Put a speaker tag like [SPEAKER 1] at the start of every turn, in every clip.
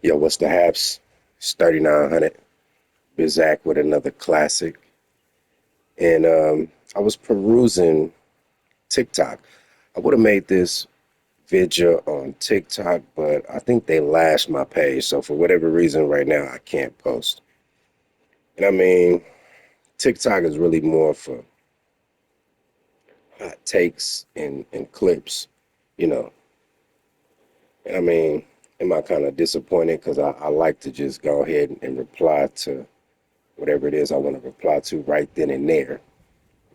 [SPEAKER 1] Yo, what's the haps? It's 3900. Bizak with another classic. And I was perusing TikTok. I would have made this video on TikTok, but I think they lashed my page. So for whatever reason, right now, I can't post. And I mean, TikTok is really more for hot takes and clips, you know. And I mean, am I kind of disappointed? Because I like to just go ahead and reply to whatever it is I want to reply to right then and there.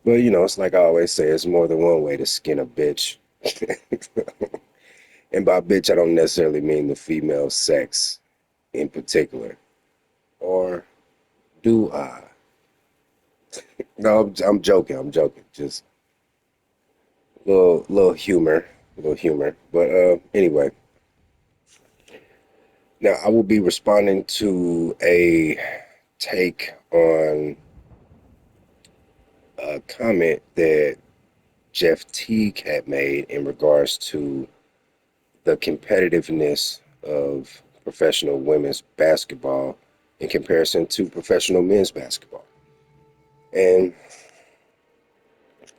[SPEAKER 1] But it's like I always say, it's more than one way to skin a bitch. And by bitch, I don't necessarily mean the female sex in particular. Or do I? No, I'm joking. I'm joking. Just little humor, little humor. But anyway, now I will be responding to a take on a comment that Jeff Teague had made in regards to the competitiveness of professional women's basketball in comparison to professional men's basketball. And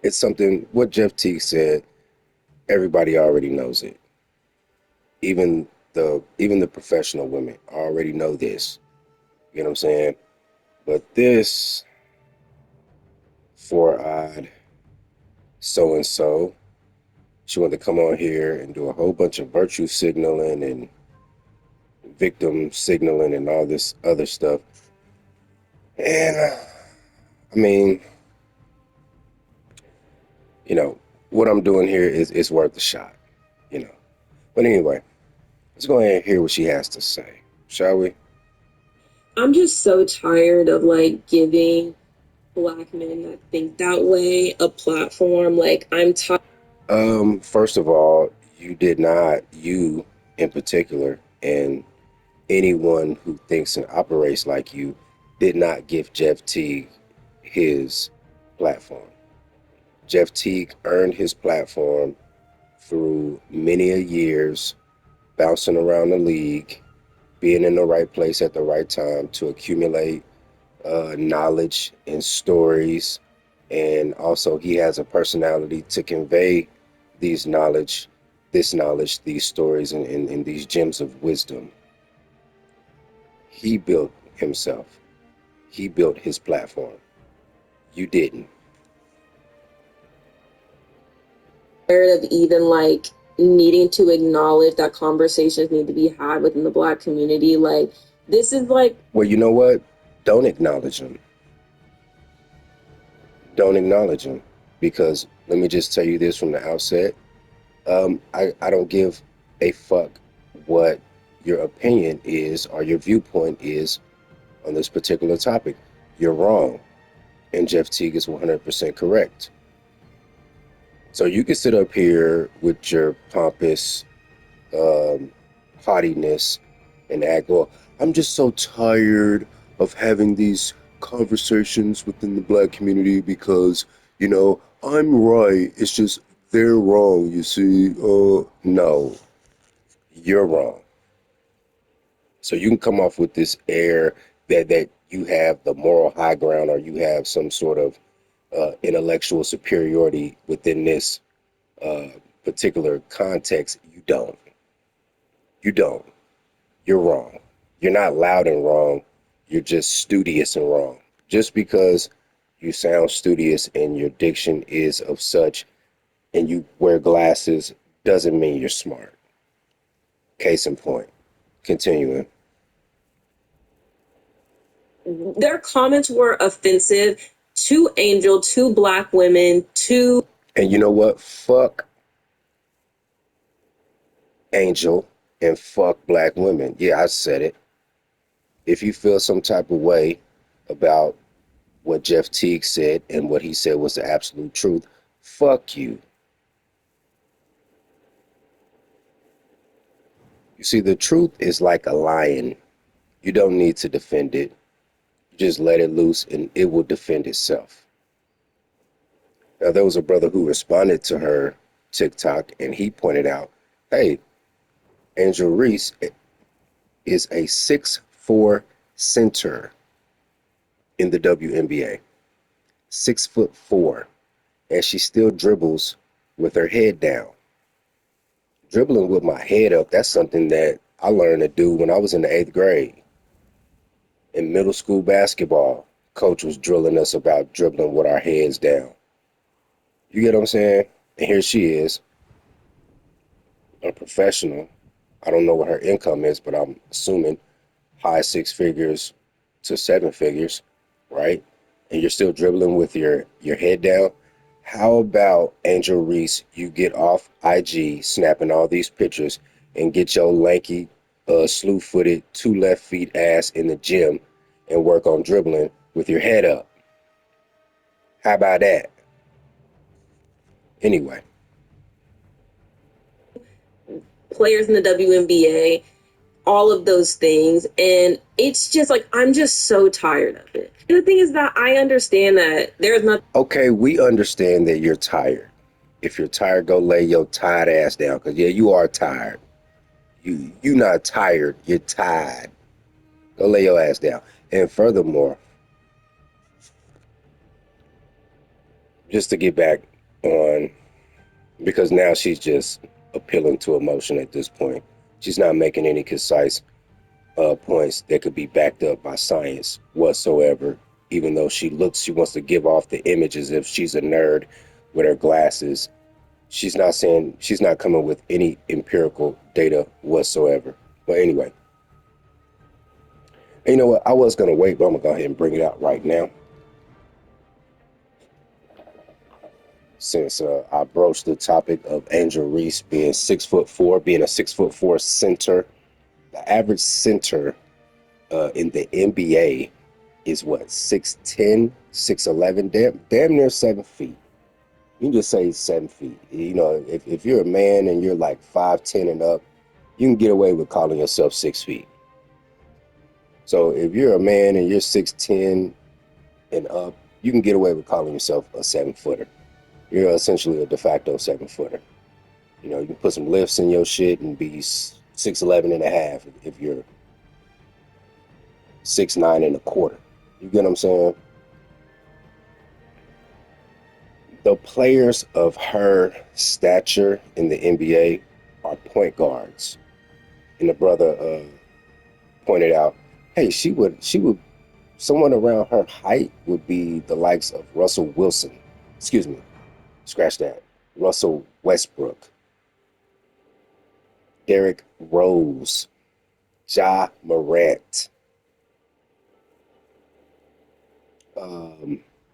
[SPEAKER 1] it's something, what Jeff Teague said, everybody already knows it. Even the professional women already know this. You know what I'm saying? But this four-eyed so and so, she wanted to come on here and do a whole bunch of virtue signaling and victim signaling and all this other stuff. And I mean, you know, what I'm doing here is worth a shot, you know. But anyway, let's go ahead and hear what she has to say, shall we?
[SPEAKER 2] I'm just so tired of like giving black men that think that way a platform. Like I'm tired.
[SPEAKER 1] First of all, you did not, you in particular, and anyone who thinks and operates like you did not give Jeff Teague his platform. Jeff Teague earned his platform through many a years bouncing around the league, being in the right place at the right time to accumulate knowledge and stories. And also, he has a personality to convey these knowledge, this knowledge, these stories, and these gems of wisdom. He built himself, he built his platform. You didn't.
[SPEAKER 2] Of even like needing to acknowledge that conversations need to be had within the black community. Like this is like
[SPEAKER 1] Well, you know what? Don't acknowledge him. Don't acknowledge him. Because let me just tell you this from the outset. I don't give a fuck what your opinion is or your viewpoint is on this particular topic. You're wrong. And Jeff Teague is 100% correct. So you can sit up here with your pompous um, haughtiness and act, well, I'm just so tired of having these conversations within the black community because, I'm right. It's just they're wrong, you see. No, you're wrong. So you can come off with this air that you have the moral high ground or you have some sort of intellectual superiority within this uh, particular context. You don't. You don't. You're wrong. You're not loud and wrong. You're just studious and wrong. Just because you sound studious and your diction is of such and you wear glasses doesn't mean you're smart. Case in point. Continuing.
[SPEAKER 2] their comments were offensive to Angel, to black women, to
[SPEAKER 1] And you know what? Fuck Angel and fuck black women. Yeah, I said it. If you feel some type of way about what Jeff Teague said and what he said was the absolute truth, fuck you. You see, the truth is like a lion. You don't need to defend it. You just let it loose and it will defend itself. Now, there was a brother who responded to her TikTok and he pointed out, hey, Angel Reese is a 6'4" center in the WNBA. 6'4", and she still dribbles with her head down. Dribbling with my head up, that's something that I learned to do when I was in the 8th grade. In middle school basketball, coach was drilling us about dribbling with our heads down. You get what I'm saying? And here she is, a professional. I don't know what her income is, but I'm assuming high six figures to seven figures, right? And you're still dribbling with your head down. How about Angel Reese? You get off IG, snapping all these pictures, and get your lanky, slew-footed, two left feet ass in the gym, and work on dribbling with your head up. How about that? Anyway,
[SPEAKER 2] Players in the WNBA, all of those things. And it's just like, I'm just so tired of it. And the thing is that I understand that there's nothing.
[SPEAKER 1] okay, we understand that you're tired. If you're tired, go lay your tired ass down. Cause yeah, you are tired. You not tired. You're tired. Go lay your ass down. And furthermore, just to get back on, because now she's just appealing to emotion at this point. She's not making any concise points that could be backed up by science whatsoever. Even though she wants to give off the image as if she's a nerd with her glasses. She's not coming with any empirical data whatsoever. But anyway, you know what? I was gonna wait, but I'm gonna go ahead and bring it out right now. Since I broached the topic of Angel Reese being 6'4", being a 6'4" center, the average center in the NBA is what, 6'10", 6'11", damn near 7 feet. You can just say 7 feet. You know, if you're a man and you're like 5'10" and up, you can get away with calling yourself 6 feet. So if you're a man and you're 6'10" and up, you can get away with calling yourself a 7-footer. You're essentially a de facto 7-footer. You know, you can put some lifts in your shit and be 6'11" and a half if you're 6'9" and a quarter. You get what I'm saying? The players of her stature in the NBA are point guards. And the brother pointed out, hey, she would, someone around her height would be the likes of Russell Wilson. Excuse me, scratch that. Russell Westbrook, Derrick Rose, Ja Morant,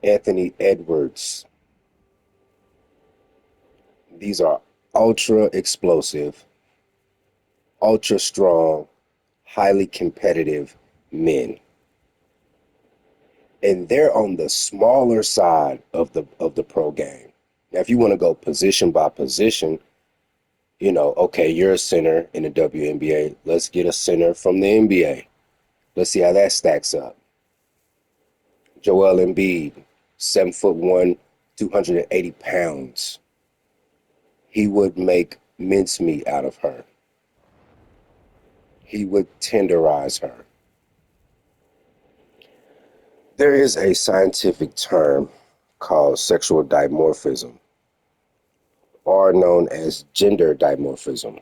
[SPEAKER 1] Anthony Edwards. These are ultra explosive, ultra strong, highly competitive men. And they're on the smaller side of the pro game. Now, if you want to go position by position, you know, okay, you're a center in the WNBA. Let's get a center from the NBA. Let's see how that stacks up. Joel Embiid, 7'1", 280 pounds. He would make mincemeat out of her. He would tenderize her. There is a scientific term called sexual dimorphism, or known as gender dimorphism,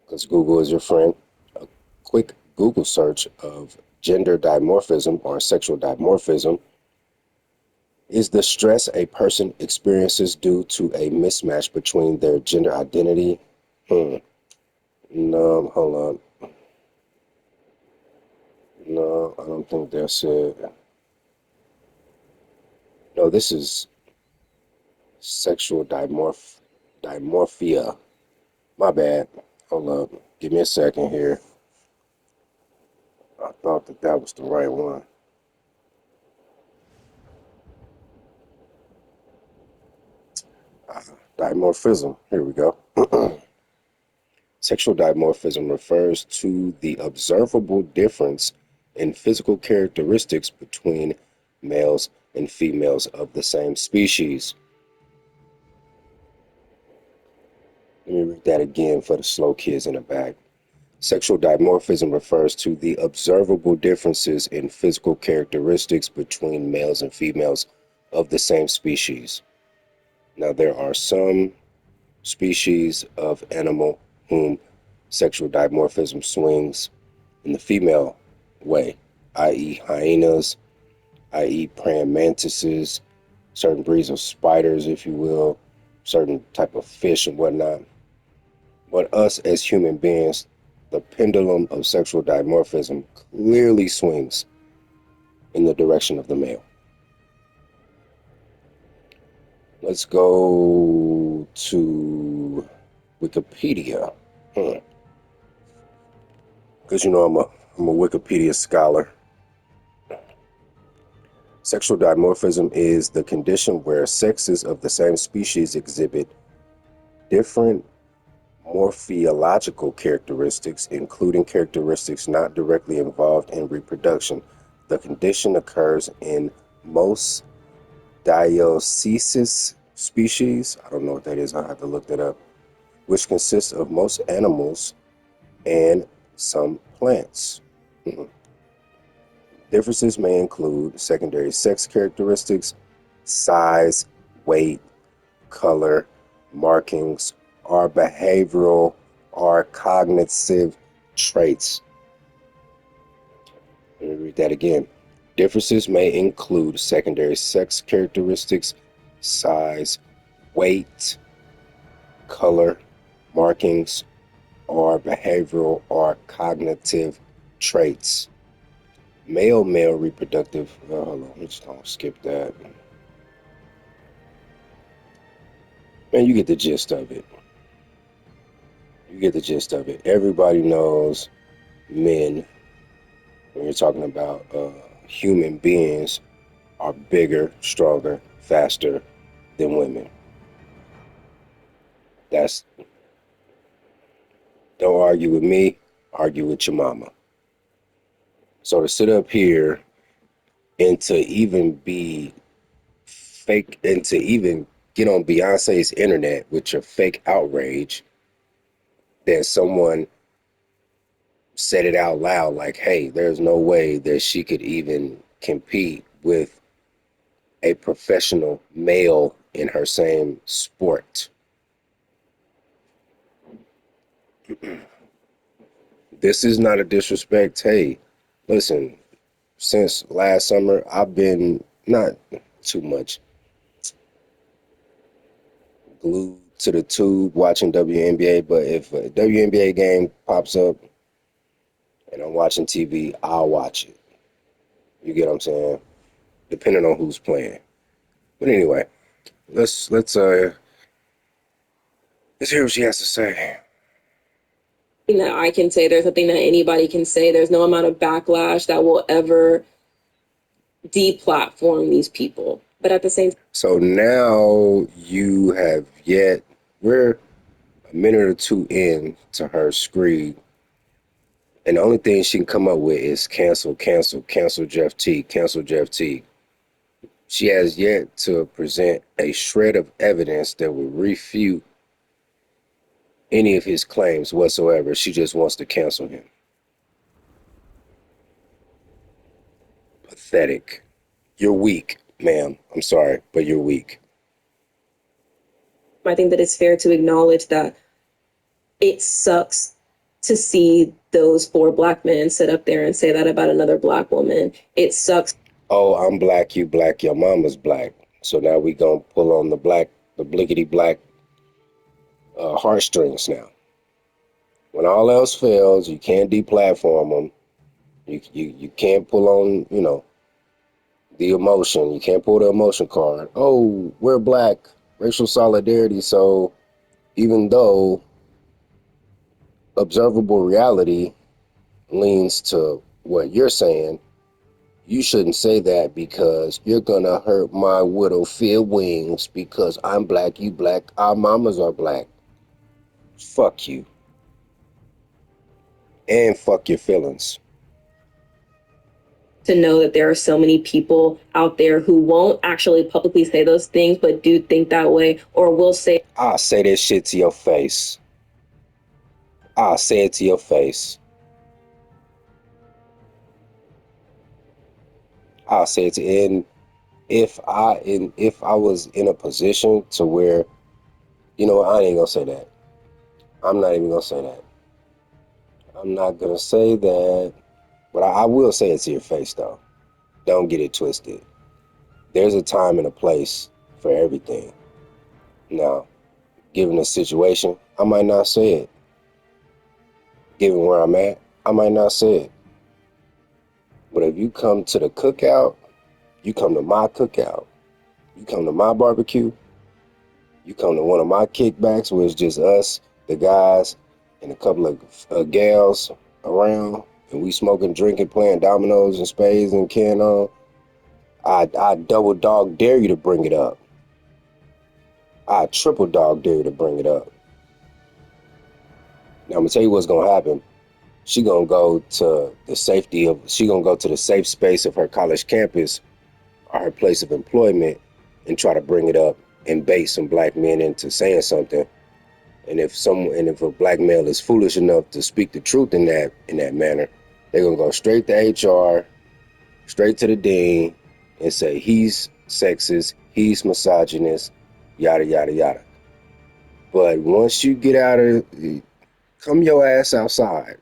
[SPEAKER 1] because Google is your friend. A quick Google search of gender dimorphism or sexual dimorphism is the stress a person experiences due to a mismatch between their gender identity. No, hold on. No, I don't think that's it. No, this is sexual dymorphia. My bad. Hold up. Give me a second here. I thought that that was the right one. Dimorphism. Here we go. Sexual dimorphism refers to the observable difference in physical characteristics between males and females of the same species. Let me read that again for the slow kids in the back. Sexual dimorphism refers to the observable differences in physical characteristics between males and females of the same species. Now, there are some species of animal whom sexual dimorphism swings in the female way, i.e., hyenas, i.e., praying mantises, certain breeds of spiders, if you will, certain type of fish and whatnot. But us as human beings, the pendulum of sexual dimorphism clearly swings in the direction of the male. Let's go to Wikipedia. Because you know I'm a Wikipedia scholar. Sexual dimorphism is the condition where sexes of the same species exhibit different morphological characteristics, including characteristics not directly involved in reproduction. The condition occurs in most dioecious species. I don't know what that is. I'll have to look that up. Which consists of most animals and some plants. Differences may include secondary sex characteristics, size, weight, color, markings, or behavioral or cognitive traits. Let me read that again. Differences may include secondary sex characteristics, size, weight, color, markings, or behavioral or cognitive traits. Male reproductive. Hold on, let's don't skip that. Man, you get the gist of it. You get the gist of it. Everybody knows men, when you're talking about human beings, are bigger, stronger, faster than women. That's Don't argue with me, argue with your mama. So to sit up here and to even be fake and to even get on Beyonce's internet with your fake outrage that someone said it out loud like, hey, there's no way that she could even compete with a professional male in her same sport. This is not a disrespect. Hey, listen, since last summer, I've been not too much glued to the tube watching WNBA, but if a WNBA game pops up and I'm watching TV, I'll watch it. You get what I'm saying? Depending on who's playing. But anyway, let's hear what she has to say.
[SPEAKER 2] That I can say, there's nothing that anybody can say. There's no amount of backlash that will ever deplatform these people. But at the same time,
[SPEAKER 1] So now you have yet, we're a minute or two in to her screed, and the only thing she can come up with is cancel, cancel, cancel Jeff T, cancel Jeff T. She has yet to present a shred of evidence that would refute any of his claims whatsoever. She just wants to cancel him. Pathetic. You're weak, ma'am. I'm sorry, but you're weak.
[SPEAKER 2] I think that it's fair to acknowledge that it sucks to see those four black men sit up there and say that about another black woman. It sucks.
[SPEAKER 1] Oh, I'm black, you black, your mama's black. So now we gonna pull on the blickety black heartstrings now. When all else fails, you can't deplatform them. You can't pull on, the emotion. You can't pull the emotion card. Oh, we're black, racial solidarity. So even though observable reality leans to what you're saying, you shouldn't say that because you're gonna hurt my widow feel wings because I'm black, you black, our mamas are black. Fuck you. And fuck your feelings.
[SPEAKER 2] To know that there are so many people out there who won't actually publicly say those things, but do think that way, or will say,
[SPEAKER 1] I'll say this shit to your face. I'll say it to your face. I'll say it to and if I was in a position to where, you know, I ain't gonna say that. I'm not even gonna say that. I'm not gonna say that, but I will say it to your face though. Don't get it twisted. There's a time and a place for everything. Now, given the situation, I might not say it. Given where I'm at, I might not say it. But if you come to the cookout, you come to my cookout, you come to my barbecue, you come to one of my kickbacks where it's just us, the guys, and a couple of gals around, and we smoking, drinking, playing dominoes and spades and can on. I double dog dare you to bring it up. I triple dog dare you to bring it up. Now I'm gonna tell you what's gonna happen. She gonna go to the safety of. She gonna go to the safe space of her college campus or her place of employment and try to bring it up and bait some black men into saying something. And if a black male is foolish enough to speak the truth in that manner, they're gonna go straight to HR, straight to the dean, and say he's sexist, he's misogynist, yada yada yada. But once you get out of, come your ass outside,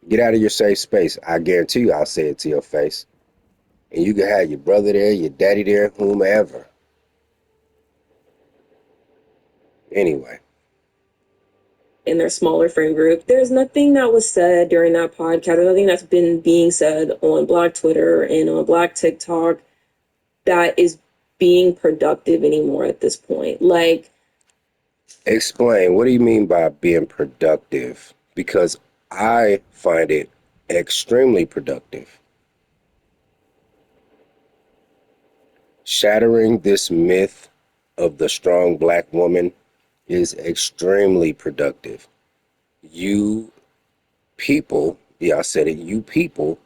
[SPEAKER 1] get out of your safe space. I guarantee you, I'll say it to your face, and you can have your brother there, your daddy there, whomever. Anyway,
[SPEAKER 2] in their smaller friend group. There's nothing that was said during that podcast. There's nothing that's been being said on Black Twitter and on Black TikTok that is being productive anymore at this point. Like,
[SPEAKER 1] explain. What do you mean by being productive? Because I find it extremely productive. Shattering this myth of the strong black woman is extremely productive. You people, yeah, I said it, you people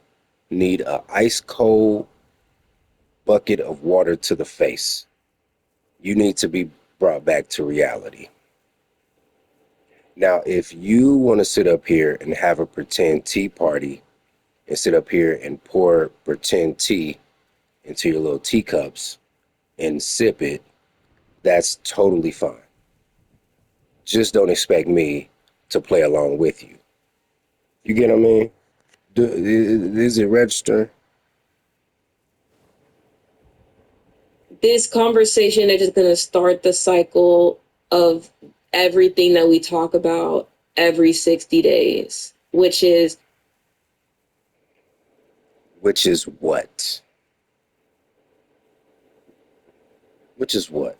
[SPEAKER 1] need a ice cold bucket of water to the face. You need to be brought back to reality. Now, if you want to sit up here and have a pretend tea party and sit up here and pour pretend tea into your little teacups and sip it, that's totally fine. Just don't expect me to play along with you. You get what I mean? Is it register?
[SPEAKER 2] this conversation is just going to start the cycle of everything that we talk about every 60 days, which is
[SPEAKER 1] Which is what? Which is what?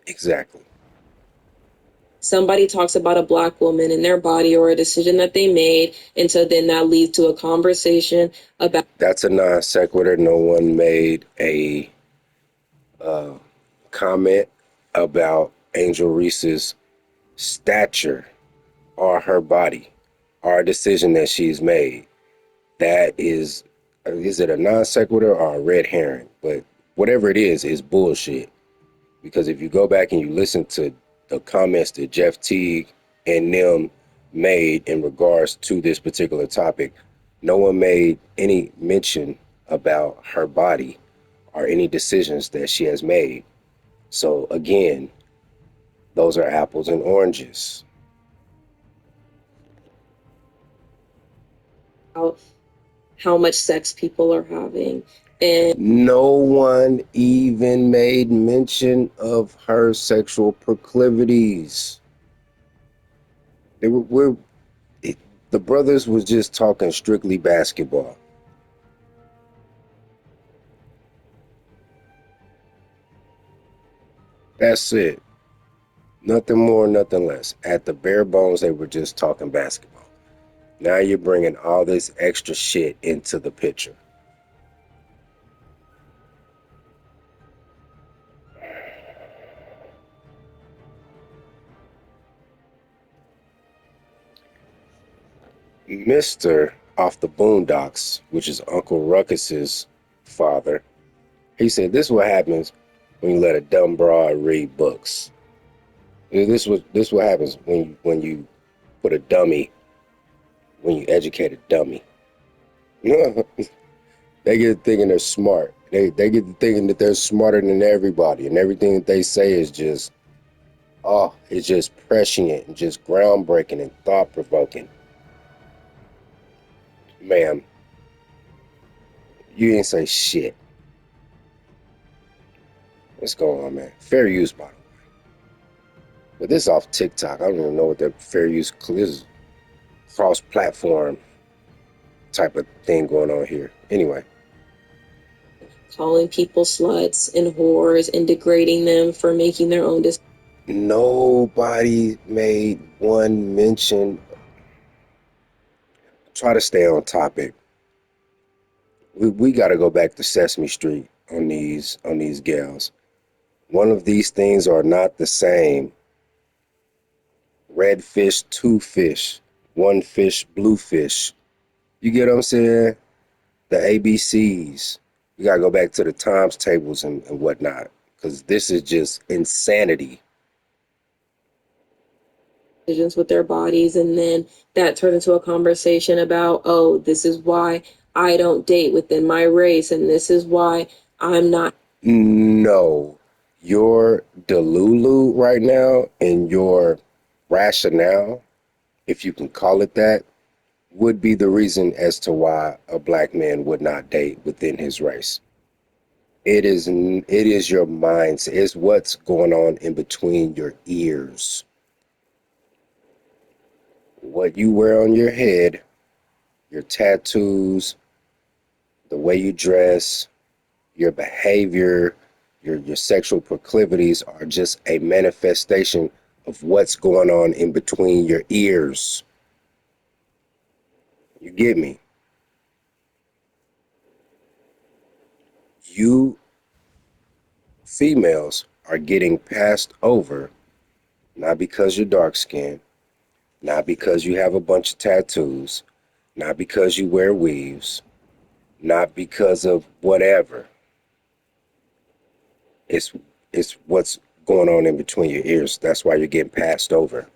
[SPEAKER 1] Exactly.
[SPEAKER 2] somebody talks about a black woman and their body or a decision that they made. And so then that leads to a conversation about.
[SPEAKER 1] That's a non sequitur. No one made a comment about Angel Reese's stature or her body or a decision that she's made. That is it a non sequitur or a red herring? But whatever it is bullshit. Because if you go back and you listen to the comments that Jeff Teague and them made in regards to this particular topic, no one made any mention about her body or any decisions that she has made. So again, those are apples and oranges.
[SPEAKER 2] How much sex people are having. And
[SPEAKER 1] No one even made mention of her sexual proclivities. They were it, the brothers was just talking strictly basketball. That's it. Nothing more, nothing less. At the bare bones, they were just talking basketball. Now you're bringing all this extra shit into the picture. Mr. Off the Boondocks, which is Uncle Ruckus's father, he said this is what happens when you let a dumb broad read books. This what happens when you put a dummy when you educate a dummy. They get thinking they're smart. They get thinking that they're smarter than everybody, and everything that they say is just it's just prescient and just groundbreaking and thought provoking. Ma'am, you ain't say shit. What's going on, man? Fair use, by the way. But this off TikTok. I don't even know what that fair use is. Cross platform type of thing going on here. Anyway.
[SPEAKER 2] calling people sluts and whores and degrading them for making their own decisions.
[SPEAKER 1] Nobody made one mention. Try to stay on topic. We got to go back to Sesame Street on these gals. One of these things are not the same. Red fish, two fish, one fish, blue fish. You get what I'm saying? The ABCs. We gotta go back to the times tables and whatnot, because this is just insanity.
[SPEAKER 2] With their bodies, and then that turned into a conversation about, oh, this is why I don't date within my race, and this is why I'm not.
[SPEAKER 1] No, your delulu right now and your rationale, if you can call it that, would be the reason as to why a black man would not date within his race. It is your mindset. It's what's going on in between your ears. What you wear on your head, your tattoos, the way you dress, your behavior, your sexual proclivities are just a manifestation of what's going on in between your ears. You get me? You females are getting passed over, not because you're dark skinned, not because you have a bunch of tattoos, not because you wear weaves, not because of whatever. It's it's what's going on in between your ears. That's why you're getting passed over.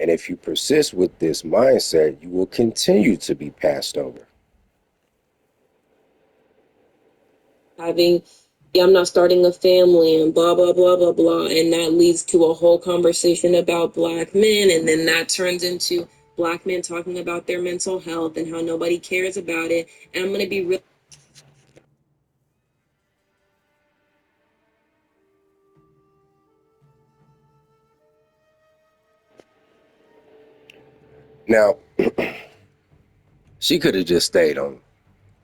[SPEAKER 1] And if you persist with this mindset, you will continue to be passed over.
[SPEAKER 2] Having, yeah, I'm not starting a family and blah blah blah blah blah, and that leads to a whole conversation about black men, and then that turns into black men talking about their mental health and how nobody cares about it. And I'm going to be real.
[SPEAKER 1] Now, she could have just stayed on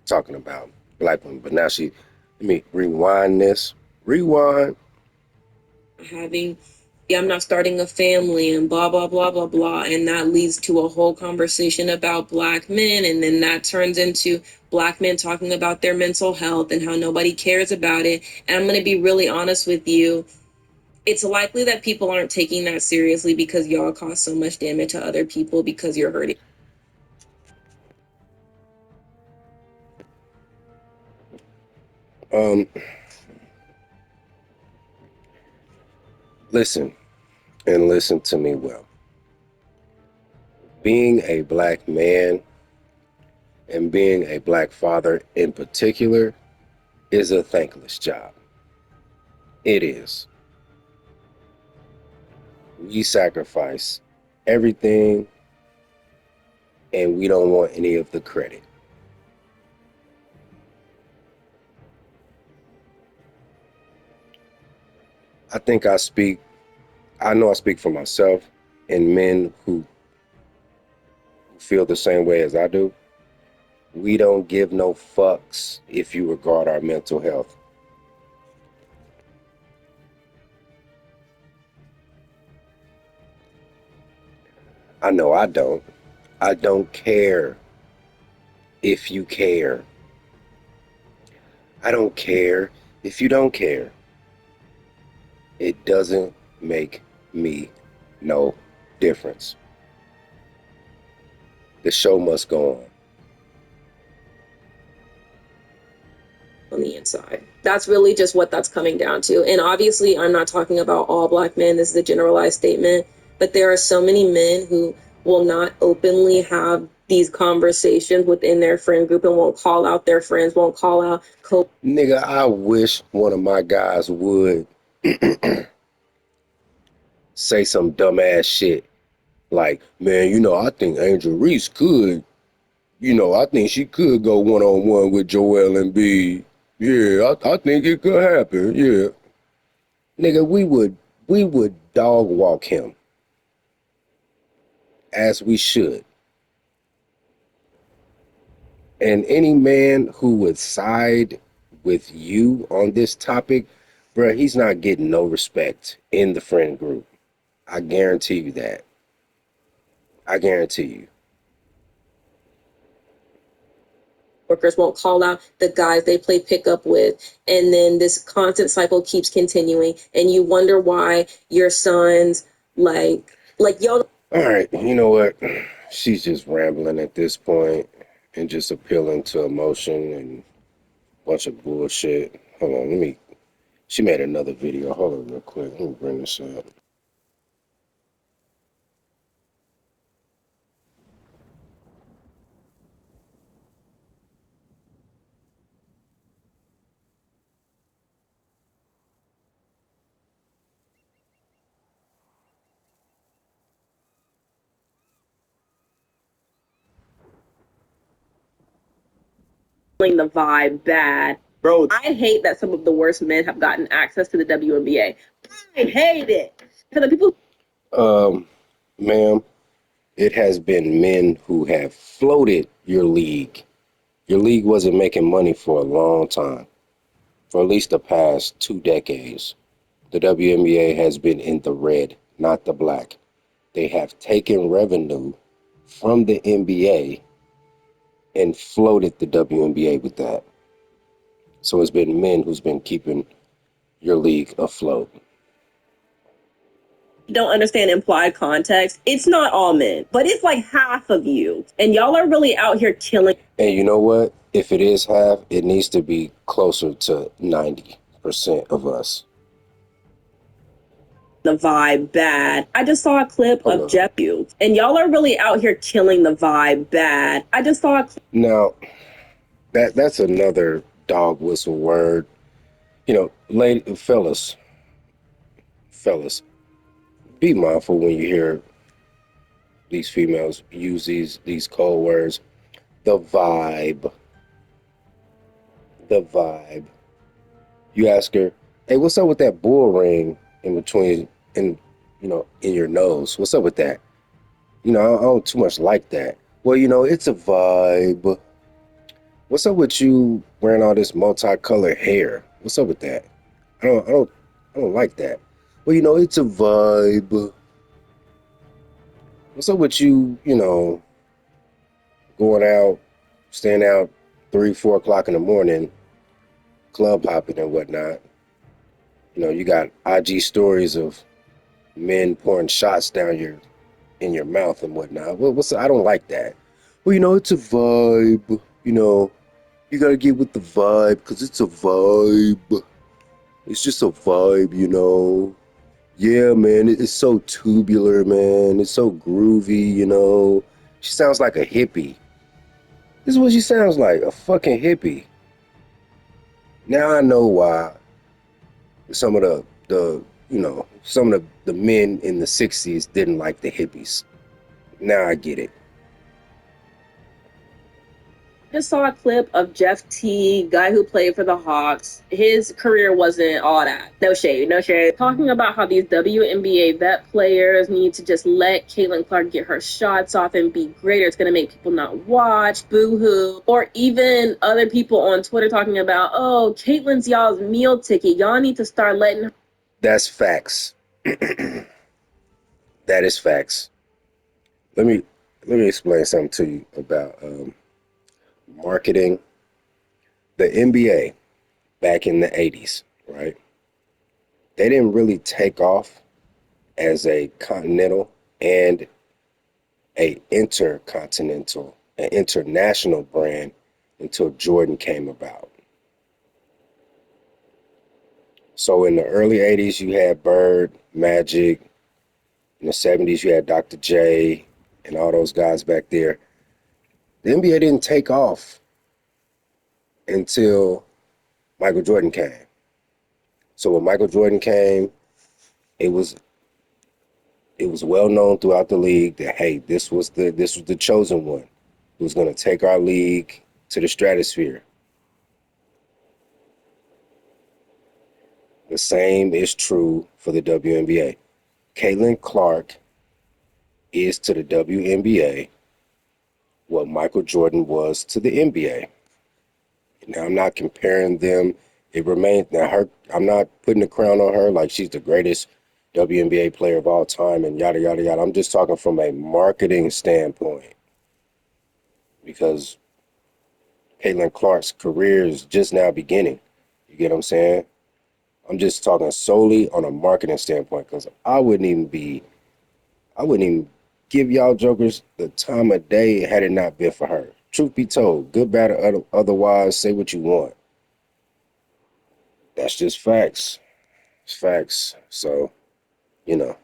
[SPEAKER 1] talking about black women, but now let me rewind this. Rewind.
[SPEAKER 2] Having, yeah, I'm not starting a family and blah blah blah blah blah, and that leads to a whole conversation about black men, and then that turns into black men talking about their mental health and how nobody cares about it. And I'm going to be really honest with you, it's likely that people aren't taking that seriously because y'all cause so much damage to other people because you're hurting.
[SPEAKER 1] Um, listen and listen to me well. Being a black man and being a black father in particular is a thankless job. It is. We sacrifice everything and we don't want any of the credit. I think I know I speak for myself and men who feel the same way as I do. We don't give no fucks if you regard our mental health. I know I don't. I don't care if you care. I don't care if you don't care. It doesn't make me no difference. The show must go
[SPEAKER 2] On the inside. That's really just what that's coming down to. And obviously, I'm not talking about all black men. This is a generalized statement. But there are so many men who will not openly have these conversations within their friend group and won't call out their friends, won't call out
[SPEAKER 1] Nigga, I wish one of my guys would say some dumbass shit like, man, I think Angel Reese could, I think she could go one on one with Joel Embiid. Yeah, I think it could happen. Yeah, nigga, we would dog walk him as we should. And any man who would side with you on this topic, bruh, he's not getting no respect in the friend group. I guarantee you that. I guarantee you.
[SPEAKER 2] workers, won't call out the guys they play pickup with. And then this constant cycle keeps continuing. And you wonder why your sons, y'all.
[SPEAKER 1] All right, you know what? She's just rambling at this point and just appealing to emotion and a bunch of bullshit. Hold on, she made another video. Hold on real quick. Let me bring this up.
[SPEAKER 2] The vibe bad. Bro, I hate that some of the worst men have gotten access to the WNBA. I hate it. For the people.
[SPEAKER 1] Ma'am, it has been men who have floated your league. Your league wasn't making money for a long time, for at least the past 2 decades. The WNBA has been in the red, not the black. They have taken revenue from the NBA and floated the WNBA with that. So it's been men who's been keeping your league afloat.
[SPEAKER 2] Don't understand implied context. It's not all men, but it's like half of you. And y'all are really out here killing.
[SPEAKER 1] And you know what? If it is half, it needs to be closer to 90% of us.
[SPEAKER 2] The vibe bad. I just saw a clip of Jeff you, and y'all are really out here killing the vibe bad. I just saw a clip.
[SPEAKER 1] Now, that's another dog whistle word. Fellas, be mindful when you hear these females use these code words. The vibe. The vibe. You ask her, hey, what's up with that bull ring in between in your nose? What's up with that? I don't too much like that. Well, it's a vibe. What's up with you wearing all this multicolored hair? What's up with that? I don't like that. Well, it's a vibe. What's up with you, going out, staying out 3, 4 o'clock in the morning, club hopping and whatnot? You got IG stories of men pouring shots down in your mouth and whatnot. Well, I don't like that. Well, it's a vibe. You gotta get with the vibe because it's a vibe. It's just a vibe. Yeah, man, it's so tubular, man. It's so groovy. She sounds like a hippie. This is what she sounds like, a fucking hippie. Now I know why some of the men in the 60s didn't like the hippies. Now I get it.
[SPEAKER 2] Just saw a clip of Jeff T, guy who played for the Hawks. His career wasn't all that. No shade, no shade. Talking about how these WNBA vet players need to just let Caitlin Clark get her shots off and be great. It's going to make people not watch, boo-hoo. Or even other people on Twitter talking about, oh, Caitlin's y'all's meal ticket. Y'all need to start letting her.
[SPEAKER 1] That's facts. That is facts. Let me explain something to you about marketing. The NBA back in the 80s, right? They didn't really take off as a continental and a intercontinental, an international brand until Jordan came about. So in the early 80s, you had Bird, Magic, In the 70s, you had Dr. J and all those guys back there. The NBA didn't take off until Michael Jordan came. So when Michael Jordan came, it was it was well known throughout the league that hey, this was the chosen one who was going to take our league to the stratosphere. The same is true for the WNBA. Caitlin Clark is to the WNBA what Michael Jordan was to the NBA. Now I'm not comparing them. It remains now her. I'm not putting the crown on her like she's the greatest WNBA player of all time and yada yada yada. I'm just talking from a marketing standpoint because Caitlin Clark's career is just now beginning. You get what I'm saying? I'm just talking solely on a marketing standpoint because I wouldn't even give y'all jokers the time of day had it not been for her. Truth be told, good, bad, or otherwise, say what you want. That's just facts. It's facts. So, you know,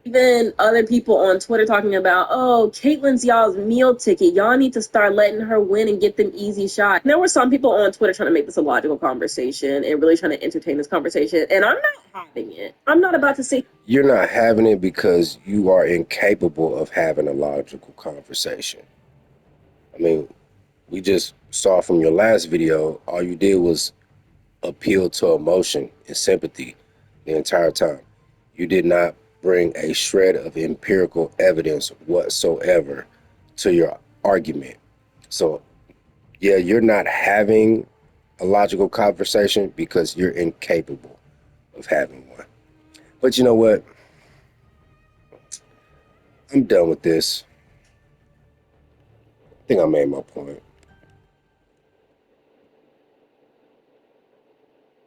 [SPEAKER 2] Even other people on Twitter talking about, oh, Caitlin's y'all's meal ticket. Y'all need to start letting her win and get them easy shots. And there were some people on Twitter trying to make this a logical conversation and really trying to entertain this conversation. And I'm not having it. I'm not about to say
[SPEAKER 1] you're not having it because you are incapable of having a logical conversation. I mean, we just saw from your last video, all you did was appeal to emotion and sympathy the entire time. You did not bring a shred of empirical evidence whatsoever to your argument. So, yeah, you're not having a logical conversation because you're incapable of having one. But you know what? I'm done with this. I think I made my point.